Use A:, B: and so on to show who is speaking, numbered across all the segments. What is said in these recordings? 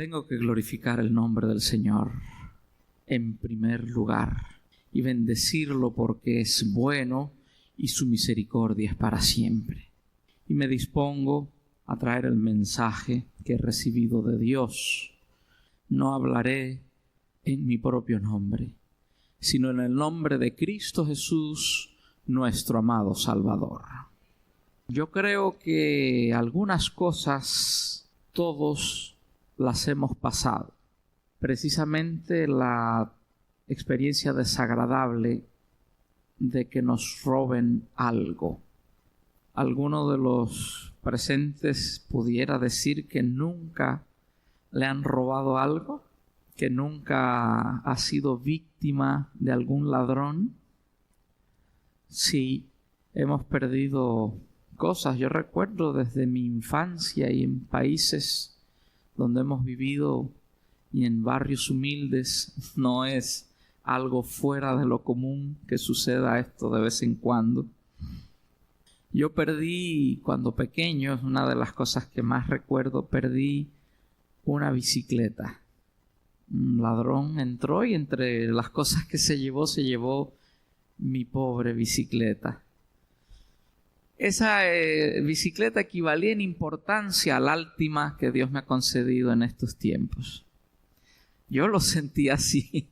A: Tengo que glorificar el nombre del Señor en primer lugar y bendecirlo porque es bueno y su misericordia es para siempre. Y me dispongo a traer el mensaje que he recibido de Dios. No hablaré en mi propio nombre, sino en el nombre de Cristo Jesús, nuestro amado Salvador. Yo creo que algunas cosas todos las hemos pasado. Precisamente la experiencia desagradable de que nos roben algo. Alguno de los presentes pudiera decir que nunca le han robado algo, que nunca ha sido víctima de algún ladrón. Sí, hemos perdido cosas. Yo recuerdo desde mi infancia y en países donde hemos vivido y en barrios humildes, no es algo fuera de lo común que suceda esto de vez en cuando. Yo perdí, cuando pequeño, es una de las cosas que más recuerdo, perdí una bicicleta. Un ladrón entró y entre las cosas que se llevó mi pobre bicicleta. Esa bicicleta equivalía en importancia al Altima que Dios me ha concedido en estos tiempos. Yo lo sentí así.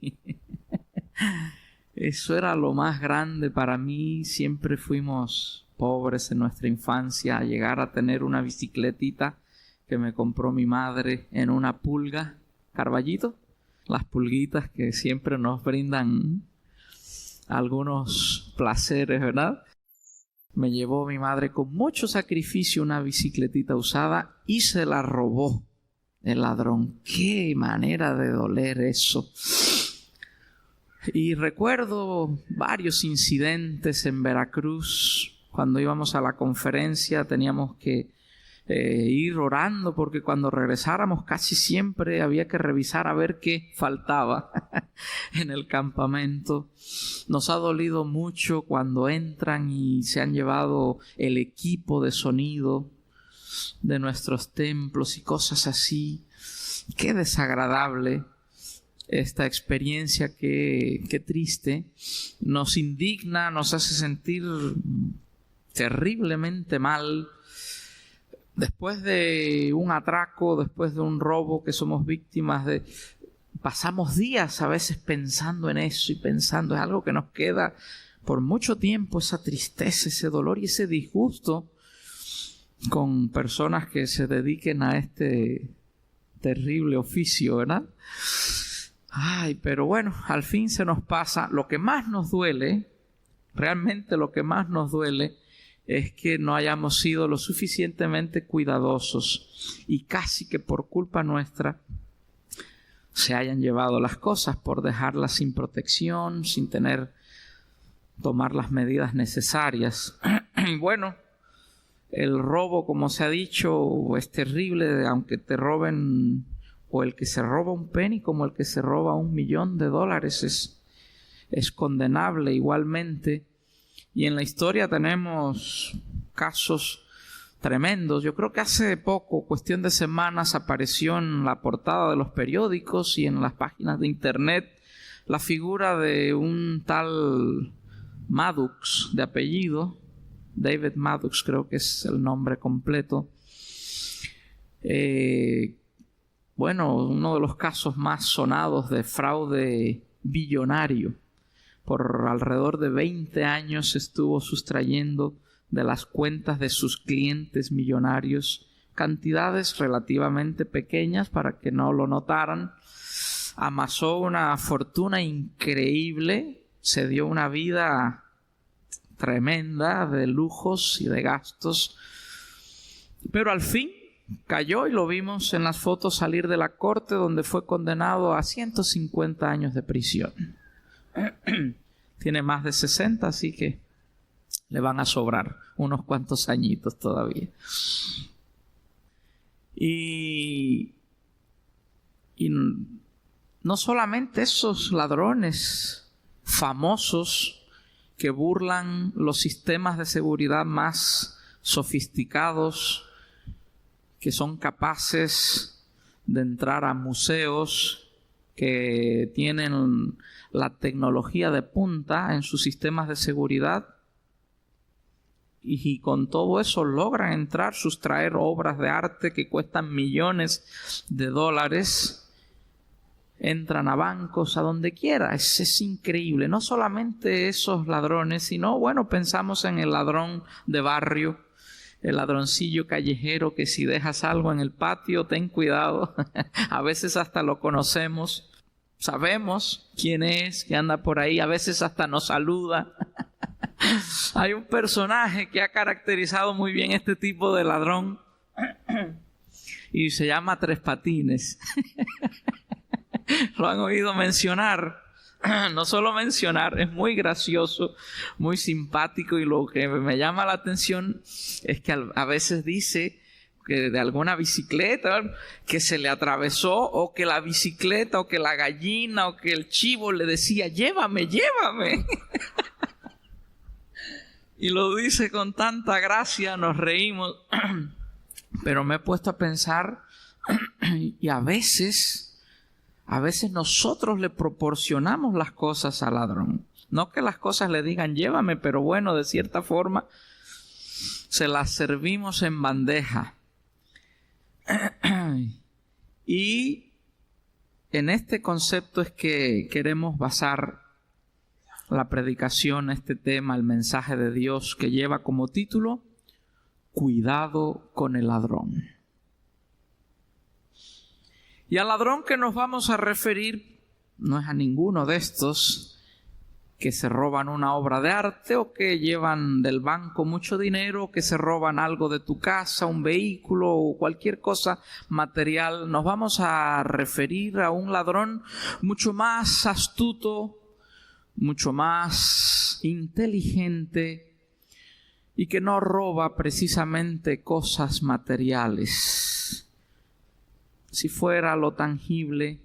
A: Eso era lo más grande para mí. Siempre fuimos pobres en nuestra infancia. A llegar a tener una bicicletita que me compró mi madre en una pulga, Carballito. Las pulguitas que siempre nos brindan algunos placeres, ¿verdad? Me llevó mi madre con mucho sacrificio una bicicletita usada y se la robó el ladrón. ¡Qué manera de doler eso! Y recuerdo varios incidentes en Veracruz. Cuando íbamos a la conferencia teníamos que ir orando porque cuando regresáramos casi siempre había que revisar a ver qué faltaba en el campamento. Nos ha dolido mucho cuando entran y se han llevado el equipo de sonido de nuestros templos y cosas así. Qué desagradable esta experiencia, qué triste. Nos indigna, nos hace sentir terriblemente mal. Después de un atraco, después de un robo que somos víctimas de... Pasamos días a veces pensando en eso y pensando, es algo que nos queda por mucho tiempo, esa tristeza, ese dolor y ese disgusto con personas que se dediquen a este terrible oficio, ¿verdad? Ay, pero bueno, al fin se nos pasa. Lo que más nos duele, realmente lo que más nos duele, es que no hayamos sido lo suficientemente cuidadosos y casi que por culpa nuestra se hayan llevado las cosas por dejarlas sin protección, sin tomar las medidas necesarias. Y bueno, el robo, como se ha dicho, es terrible, aunque te roben, o el que se roba un penny como el que se roba $1,000,000 es condenable igualmente. Y en la historia tenemos casos tremendos. Yo creo que hace poco, cuestión de semanas, apareció en la portada de los periódicos y en las páginas de internet la figura de un tal Maddox, de apellido, David Maddox creo que es el nombre completo. Bueno, uno de los casos más sonados de fraude billonario. Por alrededor de 20 años estuvo sustrayendo de las cuentas de sus clientes millonarios cantidades relativamente pequeñas para que no lo notaran. Amasó una fortuna increíble, se dio una vida tremenda de lujos y de gastos, pero al fin cayó y lo vimos en las fotos salir de la corte, donde fue condenado a 150 años de prisión. Tiene más de 60, así que le van a sobrar unos cuantos añitos todavía. Y no solamente esos ladrones famosos que burlan los sistemas de seguridad más sofisticados, que son capaces de entrar a museos que tienen la tecnología de punta en sus sistemas de seguridad y con todo eso logran entrar, sustraer obras de arte que cuestan millones de dólares. Entran a bancos, a donde quiera. Es increíble. No solamente esos ladrones, sino, bueno, pensamos en el ladrón de barrio, el ladroncillo callejero que si dejas algo en el patio, ten cuidado. A veces hasta lo conocemos. Sabemos quién es, que anda por ahí. A veces hasta nos saluda. Hay un personaje que ha caracterizado muy bien este tipo de ladrón y se llama Tres Patines. Lo han oído mencionar. No solo mencionar, es muy gracioso, muy simpático, y lo que me llama la atención es que a veces dice que de alguna bicicleta que se le atravesó, o que la bicicleta, o que la gallina, o que el chivo le decía, llévame, llévame. Y lo dice con tanta gracia, nos reímos. Pero me he puesto a pensar, y a veces nosotros le proporcionamos las cosas al ladrón. No que las cosas le digan llévame, pero bueno, de cierta forma se las servimos en bandeja. Y en este concepto es que queremos basar la predicación, este tema, el mensaje de Dios, que lleva como título Cuidado con el ladrón. Y al ladrón que nos vamos a referir no es a ninguno de estos que se roban una obra de arte, o que llevan del banco mucho dinero, o que se roban algo de tu casa, un vehículo o cualquier cosa material. Nos vamos a referir a un ladrón mucho más astuto, mucho más inteligente, y que no roba precisamente cosas materiales. Si fuera lo tangible,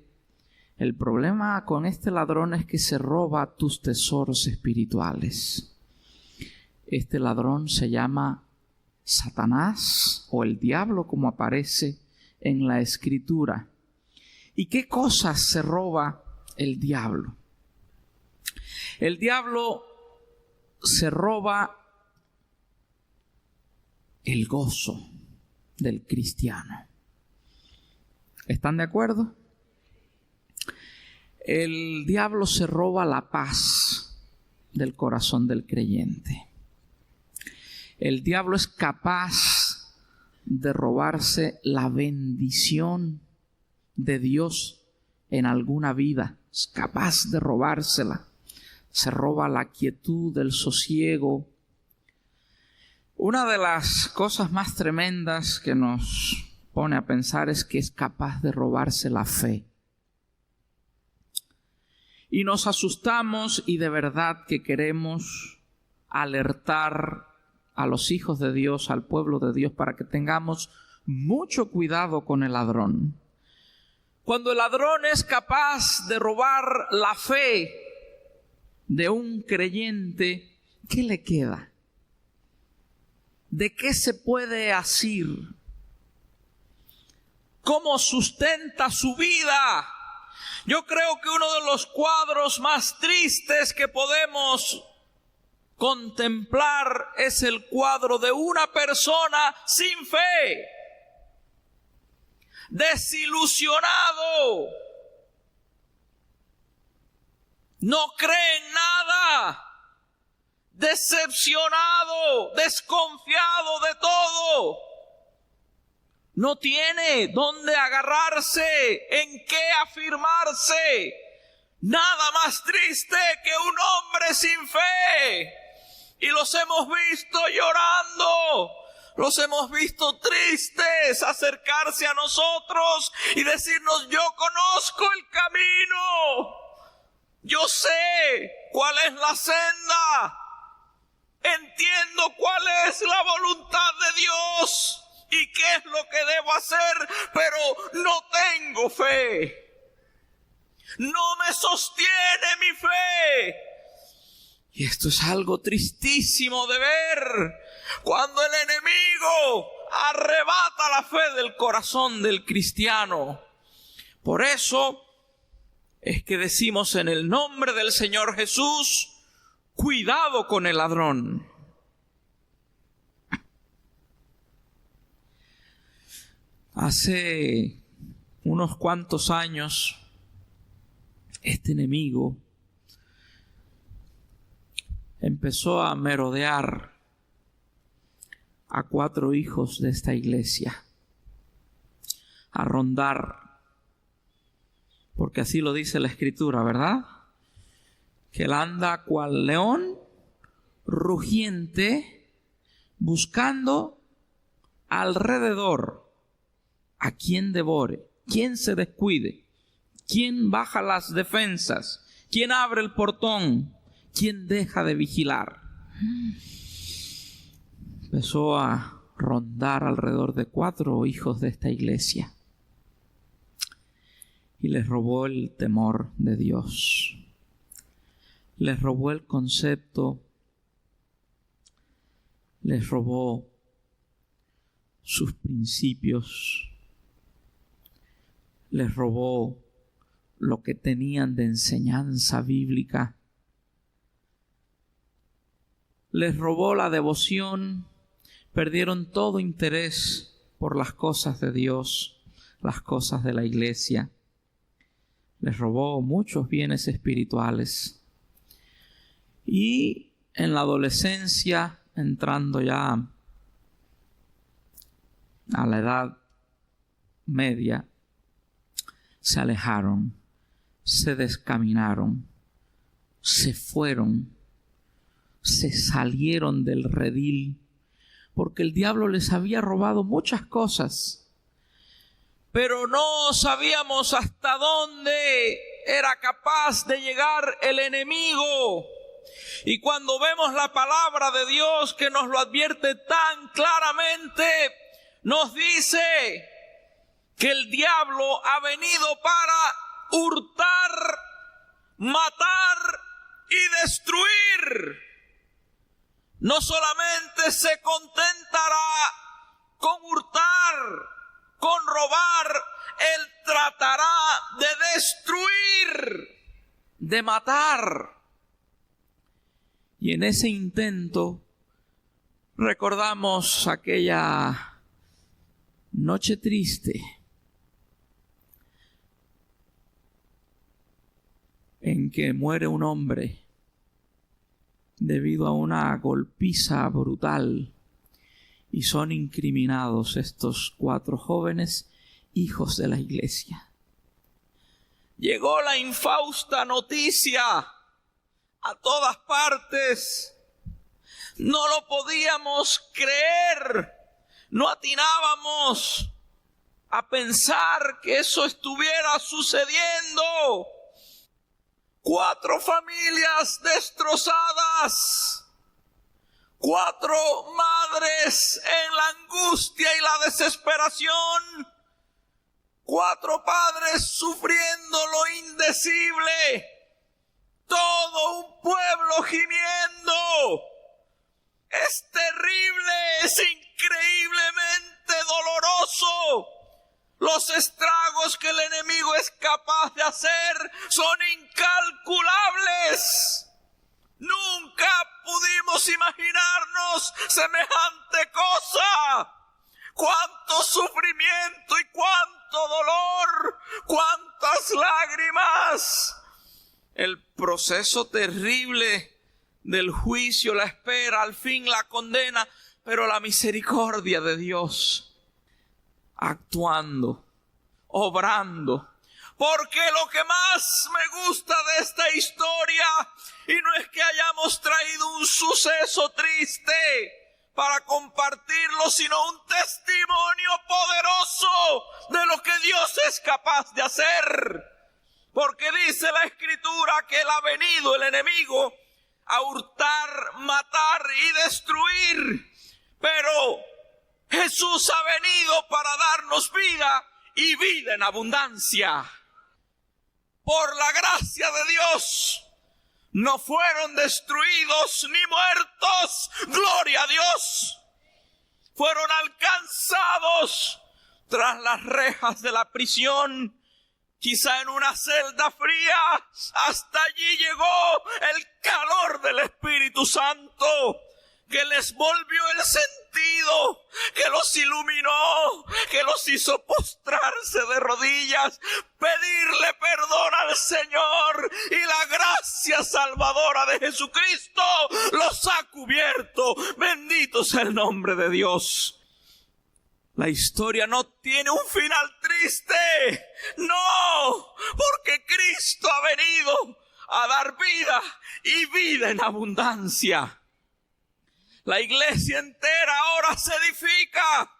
A: el problema con este ladrón es que se roba tus tesoros espirituales. Este ladrón se llama Satanás, o el diablo, como aparece en la Escritura. ¿Y qué cosas se roba el diablo? El diablo se roba el gozo del cristiano. ¿Están de acuerdo? El diablo se roba la paz del corazón del creyente. El diablo es capaz de robarse la bendición de Dios en alguna vida. Es capaz de robársela. Se roba la quietud, el sosiego. Una de las cosas más tremendas que nos pone a pensar es que es capaz de robarse la fe. Y nos asustamos, y de verdad que queremos alertar a los hijos de Dios, al pueblo de Dios, para que tengamos mucho cuidado con el ladrón. Cuando el ladrón es capaz de robar la fe de un creyente, ¿qué le queda? ¿De qué se puede asir? ¿Cómo sustenta su vida? Yo creo que uno de los cuadros más tristes que podemos contemplar es el cuadro de una persona sin fe, desilusionado, no cree en nada, decepcionado, desconfiado de todo. No tiene dónde agarrarse, en qué afirmarse. Nada más triste que un hombre sin fe. Y los hemos visto llorando, los hemos visto tristes acercarse a nosotros y decirnos: yo conozco el camino, yo sé cuál es la senda, entiendo cuál es la voluntad de Dios y qué es lo que debo hacer, pero no tengo fe. No me sostiene mi fe. Y esto es algo tristísimo de ver, cuando el enemigo arrebata la fe del corazón del cristiano. Por eso es que decimos en el nombre del Señor Jesús, cuidado con el ladrón. Hace unos cuantos años, este enemigo empezó a merodear a 4 hijos de esta iglesia, a rondar, porque así lo dice la Escritura, ¿verdad? Que él anda cual león rugiente, buscando alrededor a quien devore, quien se descuide, quien baja las defensas, quien abre el portón, quien deja de vigilar. Empezó a rondar alrededor de 4 hijos de esta iglesia y les robó el temor de Dios. Les robó el concepto, les robó sus principios, les robó lo que tenían de enseñanza bíblica, les robó la devoción, perdieron todo interés por las cosas de Dios, las cosas de la iglesia, les robó muchos bienes espirituales. Y en la adolescencia, entrando ya a la edad media, se alejaron, se descaminaron, se fueron, se salieron del redil, porque el diablo les había robado muchas cosas, pero no sabíamos hasta dónde era capaz de llegar el enemigo. Y cuando vemos la palabra de Dios que nos lo advierte tan claramente, nos dice que el diablo ha venido para hurtar, matar y destruir. No solamente se contentará con hurtar, con robar, él tratará de destruir, de matar. Y en ese intento recordamos aquella noche triste en que muere un hombre debido a una golpiza brutal y son incriminados estos 4 jóvenes hijos de la iglesia. Llegó la infausta noticia a todas partes. No lo podíamos creer. No atinábamos a pensar que eso estuviera sucediendo. 4 familias destrozadas. 4 madres en la angustia y la desesperación. 4 padres sufriendo lo indecible. Todo un pueblo gimiendo. Es terrible, es increíblemente doloroso. Los estragos que el enemigo es capaz de hacer son incalculables. Nunca pudimos imaginarnos semejante cosa. Cuánto sufrimiento y cuánto dolor, cuántas lágrimas. El proceso terrible del juicio, la espera, al fin la condena, pero la misericordia de Dios actuando, obrando. Porque lo que más me gusta de esta historia, y no es que hayamos traído un suceso triste para compartirlo, sino un testimonio poderoso de lo que Dios es capaz de hacer. Porque dice la Escritura que él ha venido, el enemigo, a hurtar, matar y destruir. Pero Jesús ha venido para darnos vida y vida en abundancia. Por la gracia de Dios, no fueron destruidos ni muertos. Gloria a Dios. Fueron alcanzados tras las rejas de la prisión. Quizá en una celda fría, hasta allí llegó el calor del Espíritu Santo, que les volvió el sentido, que los iluminó, que los hizo postrarse de rodillas, pedirle perdón al Señor, y la gracia salvadora de Jesucristo los ha cubierto. Bendito sea el nombre de Dios. La historia no tiene un final triste, no, porque Cristo ha venido a dar vida y vida en abundancia. La iglesia entera ahora se edifica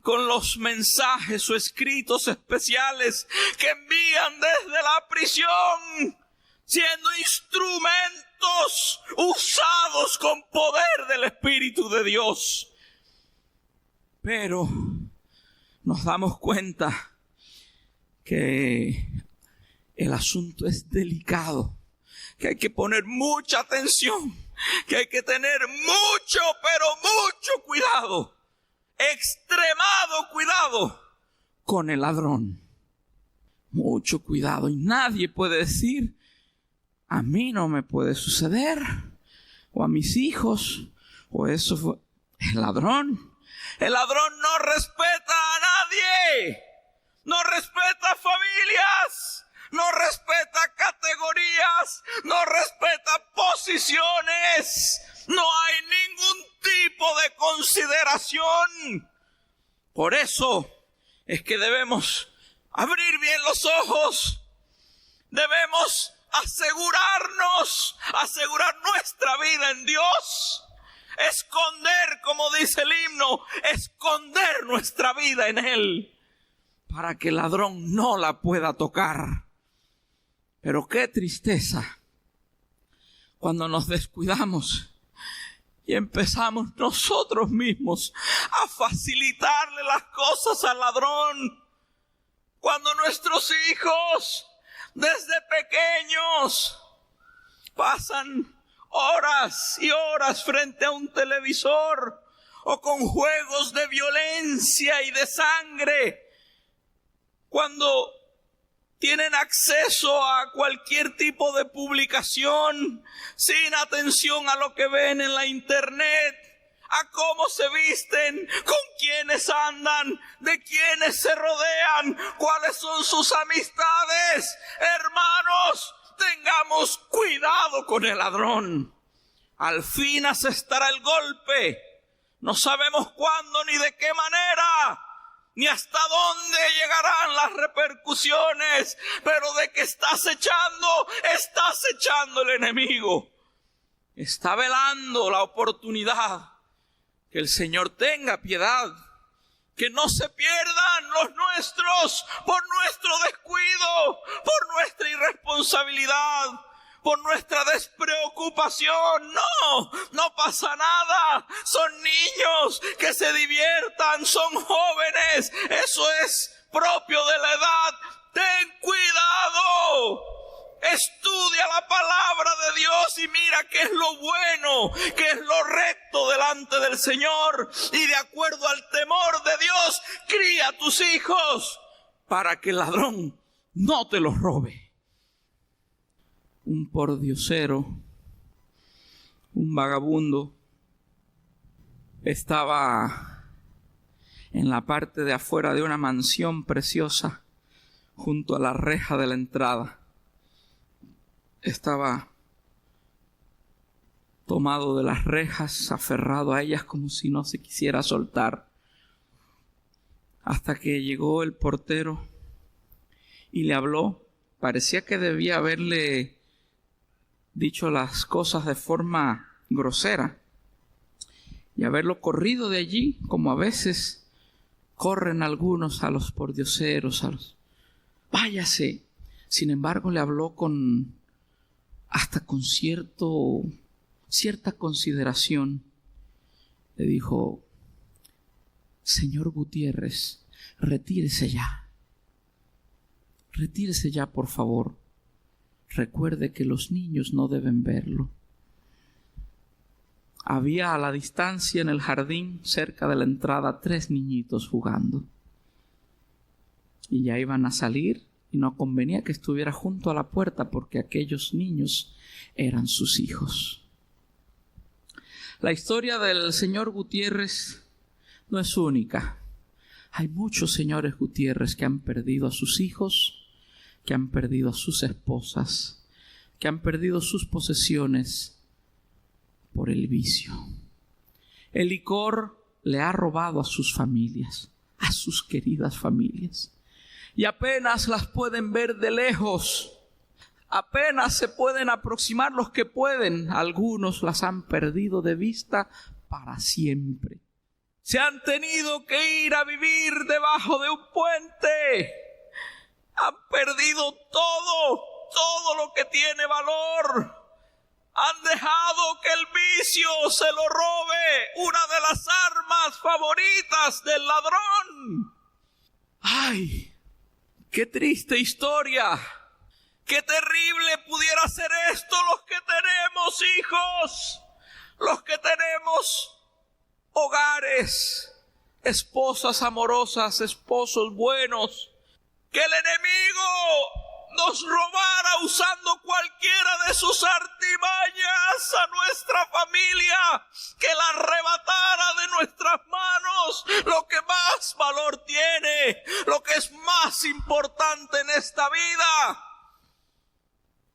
A: con los mensajes o escritos especiales que envían desde la prisión, siendo instrumentos usados con poder del Espíritu de Dios. Pero nos damos cuenta que el asunto es delicado, que hay que poner mucha atención, que hay que tener mucho, pero mucho cuidado, extremado cuidado con el ladrón. Mucho cuidado. Y nadie puede decir, a mí no me puede suceder, o a mis hijos, o eso fue el ladrón. El ladrón no respeta a nadie, no respeta familias, no respeta categorías, no respeta posiciones, no hay ningún tipo de consideración. Por eso es que debemos abrir bien los ojos, debemos asegurar nuestra vida en Dios. Esconder, como dice el himno, esconder nuestra vida en Él, para que el ladrón no la pueda tocar. Pero qué tristeza cuando nos descuidamos y empezamos nosotros mismos a facilitarle las cosas al ladrón. Cuando nuestros hijos, desde pequeños, pasan horas y horas frente a un televisor o con juegos de violencia y de sangre, cuando tienen acceso a cualquier tipo de publicación sin atención a lo que ven en la internet, a cómo se visten, con quiénes andan, de quiénes se rodean, cuáles son sus amistades. Hermanos, tengamos cuidado con el ladrón. Al fin asestará el golpe. No sabemos cuándo ni de qué manera, ni hasta dónde llegarán las repercusiones, pero de que está acechando el enemigo. Está velando la oportunidad. Que el Señor tenga piedad. Que no se pierdan los nuestros por nuestro descuido, por nuestra irresponsabilidad, por nuestra despreocupación. No pasa nada. Son niños, que se diviertan, son jóvenes. Eso es propio de la edad. Ten cuidado. Estudia la palabra de Dios y mira qué es lo bueno, qué es lo recto delante del Señor. Y de acuerdo al temor de Dios, cría a tus hijos para que el ladrón no te los robe. Un pordiosero, un vagabundo, estaba en la parte de afuera de una mansión preciosa, junto a la reja de la entrada. Estaba tomado de las rejas, aferrado a ellas como si no se quisiera soltar, hasta que llegó el portero y le habló. Parecía que debía haberle dicho las cosas de forma grosera y haberlo corrido de allí, como a veces corren algunos a los pordioseros, váyase. Sin embargo, le habló hasta con cierta consideración. Le dijo: señor Gutiérrez, retírese ya, por favor. Recuerde que los niños no deben verlo. Había a la distancia en el jardín, cerca de la entrada, 3 niñitos jugando. Y ya iban a salir y no convenía que estuviera junto a la puerta porque aquellos niños eran sus hijos. La historia del señor Gutiérrez no es única. Hay muchos señores Gutiérrez que han perdido a sus hijos, que han perdido a sus esposas, que han perdido sus posesiones por el vicio. El licor le ha robado a sus familias, a sus queridas familias, y apenas las pueden ver de lejos. Apenas se pueden aproximar los que pueden. Algunos las han perdido de vista para siempre. Se han tenido que ir a vivir debajo de un puente. Han perdido todo lo que tiene valor. Han dejado que el vicio se lo robe, una de las armas favoritas del ladrón. ¡Ay! ¡Qué triste historia! ¡Qué terrible pudiera ser esto! Los que tenemos hijos, los que tenemos hogares, esposas amorosas, esposos buenos, que el enemigo nos robara usando cualquiera de sus artimañas a nuestra familia, que la arrebatara de nuestras manos lo que más valor tiene, lo que es más importante en esta vida.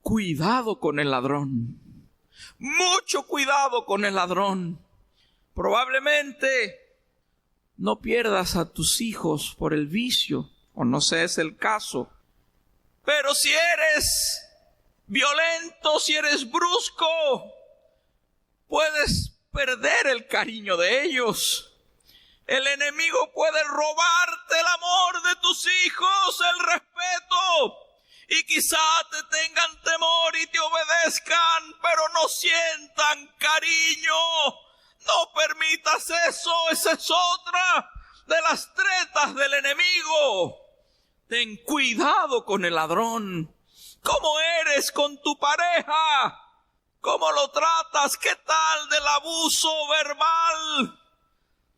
A: Cuidado con el ladrón, mucho cuidado con el ladrón. Probablemente no pierdas a tus hijos por el vicio, o no sé, es el caso. Pero si eres violento, si eres brusco, puedes perder el cariño de ellos. El enemigo puede robarte el amor de tus hijos, el respeto. Y quizá te tengan temor y te obedezcan, pero no sientan cariño. No permitas eso, esa es otra de las tretas del enemigo. Ten cuidado con el ladrón. ¿Cómo eres con tu pareja? ¿Cómo lo tratas? ¿Qué tal del abuso verbal?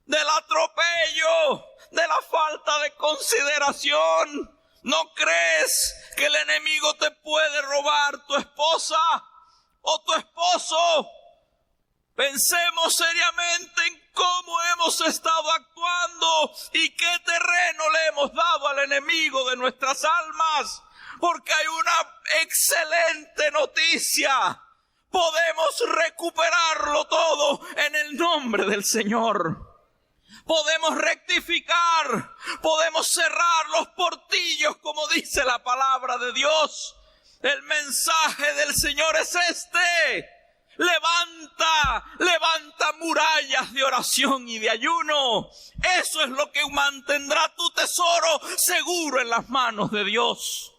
A: Del atropello, de la falta de consideración. ¿No crees que el enemigo te puede robar tu esposa o tu esposo? Pensemos seriamente en cómo hemos estado actuando y qué terreno le hemos dado al enemigo de nuestras almas. Porque hay una excelente noticia. Podemos recuperarlo todo en el nombre del Señor. Podemos rectificar, podemos cerrar los portillos, como dice la palabra de Dios. El mensaje del Señor es este: levanta murallas de oración y de ayuno. Eso es lo que mantendrá tu tesoro seguro en las manos de Dios.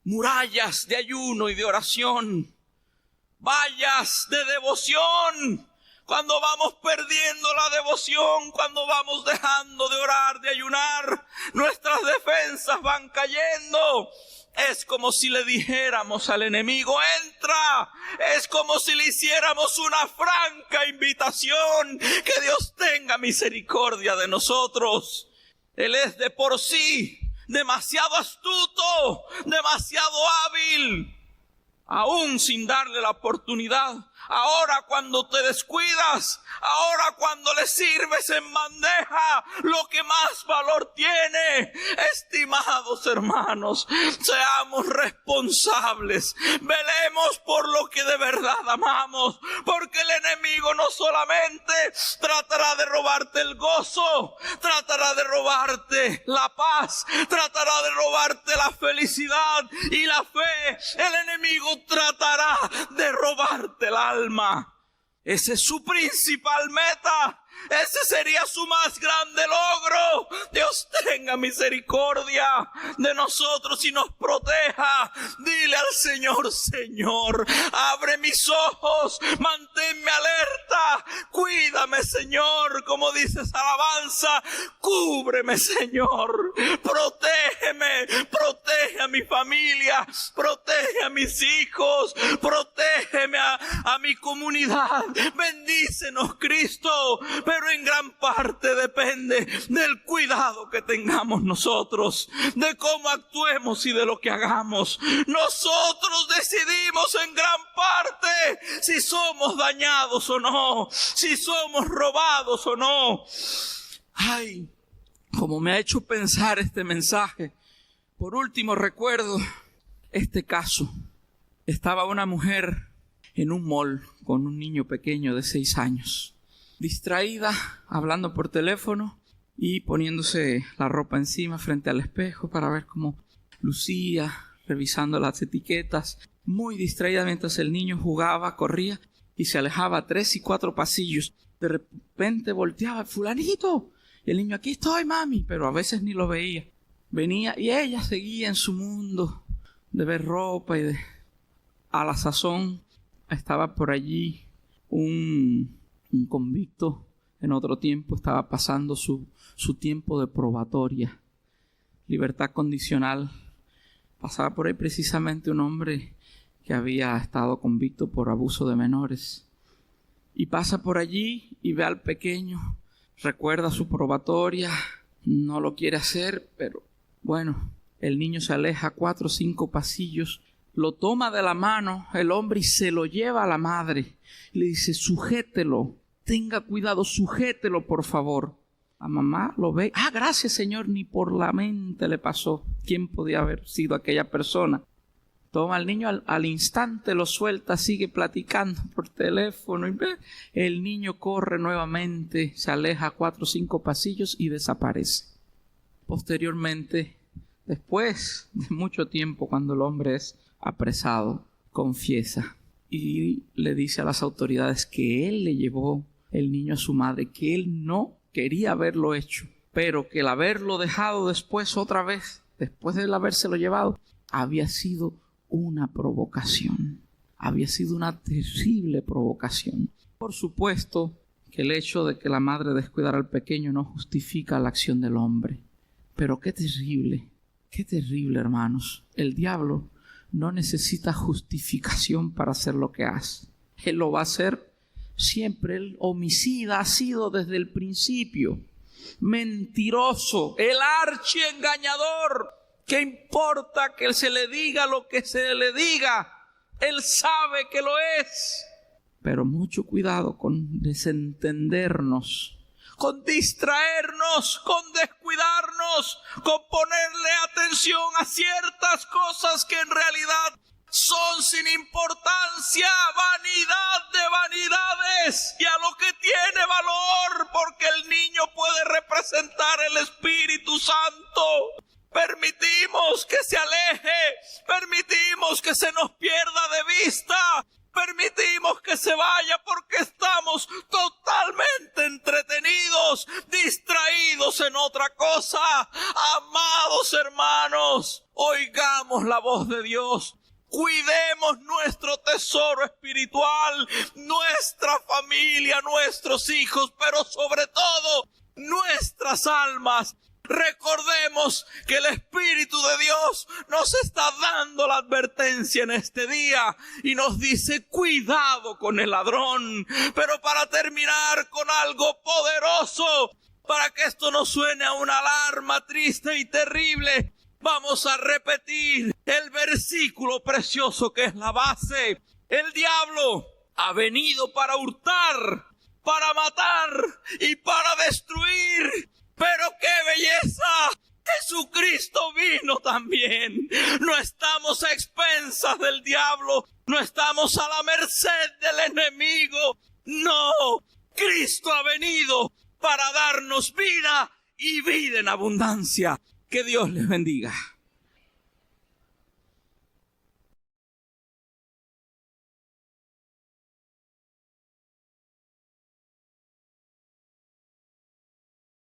A: Murallas de ayuno y de oración, vallas de devoción. Cuando vamos perdiendo la devoción, cuando vamos dejando de orar, de ayunar, nuestras defensas van cayendo. Es como si le dijéramos al enemigo: entra. Es como si le hiciéramos una franca invitación. Que Dios tenga misericordia de nosotros. Él es de por sí demasiado astuto, demasiado hábil, aún sin darle la oportunidad. Ahora cuando te descuidas, ahora cuando le sirves en bandeja lo que más valor tiene. Estimados hermanos, seamos responsables, velemos por lo que de verdad amamos, porque el enemigo no solamente tratará de robarte el gozo, tratará de robarte la paz, tratará de robarte la felicidad y la fe. El enemigo tratará de robarte el alma. Ese es su principal meta. Ese sería su más grande logro. Dios tenga misericordia de nosotros y nos proteja. Dile al Señor: Señor, abre mis ojos, manténme alerta, cuídame, Señor, como dice esa alabanza, cúbreme, Señor, protégeme protege a mi familia, protege a mis hijos, protégeme a mi comunidad. Bendícenos, Cristo, pero en gran parte depende del cuidado que tengamos nosotros, de cómo actuemos y de lo que hagamos. Nosotros decidimos en gran parte si somos dañados o no, si somos robados o no. Ay, como me ha hecho pensar este mensaje. Por último, recuerdo este caso. Estaba una mujer en un mall con un niño pequeño de 6 años, distraída, hablando por teléfono y poniéndose la ropa encima frente al espejo para ver cómo lucía, revisando las etiquetas, muy distraída mientras el niño jugaba, corría y se alejaba 3 y 4 pasillos. De repente volteaba, fulanito, y el niño, aquí estoy, mami, pero a veces ni lo veía. Venía y ella seguía en su mundo de ver ropa y a la sazón estaba por allí un convicto. En otro tiempo estaba pasando su tiempo de probatoria, libertad condicional. Pasaba por ahí precisamente un hombre que había estado convicto por abuso de menores. Y pasa por allí y ve al pequeño, recuerda su probatoria, no lo quiere hacer, pero bueno, el niño se aleja 4 o 5 pasillos, lo toma de la mano el hombre y se lo lleva a la madre. Le dice, sujételo, tenga cuidado, sujételo por favor. La mamá lo ve, gracias señor, ni por la mente le pasó quién podía haber sido aquella persona. Toma al niño al instante, lo suelta, sigue platicando por teléfono y el niño corre nuevamente, se aleja 4 o 5 pasillos y desaparece. Posteriormente, después de mucho tiempo, cuando el hombre es apresado, confiesa y le dice a las autoridades que él le llevó el niño a su madre, que él no quería haberlo hecho, pero que el haberlo dejado después otra vez, después de habérselo llevado, había sido una provocación, había sido una terrible provocación. Por supuesto que el hecho de que la madre descuidara al pequeño no justifica la acción del hombre, pero qué terrible, hermanos. El diablo no necesita justificación para hacer lo que hace. Él lo va a hacer siempre. El homicida ha sido desde el principio. Mentiroso, el archiengañador. ¿Qué importa que se le diga lo que se le diga? Él sabe que lo es. Pero mucho cuidado con desentendernos, con distraernos, con descuidarnos, con ponerle atención a ciertas cosas que en realidad son sin importancia, vanidad de vanidades, y a lo que tiene valor, porque el niño puede representar el Espíritu Santo. Permitimos que se aleje, permitimos que se nos pierda de vista, permitimos que se vaya porque estamos totalmente entretenidos, distraídos en otra cosa. Amados hermanos, oigamos la voz de Dios. Cuidemos nuestro tesoro espiritual, nuestra familia, nuestros hijos, pero sobre todo nuestras almas. Recordemos que el Espíritu de Dios nos está dando la advertencia en este día y nos dice cuidado con el ladrón. Pero para terminar con algo poderoso, para que esto no suene a una alarma triste y terrible, vamos a repetir el versículo precioso que es la base. El diablo ha venido para hurtar, para matar y para destruir. ¡Pero qué belleza! Jesucristo vino también. No estamos a expensas del diablo. No estamos a la merced del enemigo. No, Cristo ha venido para darnos vida y vida en abundancia. Que Dios les bendiga.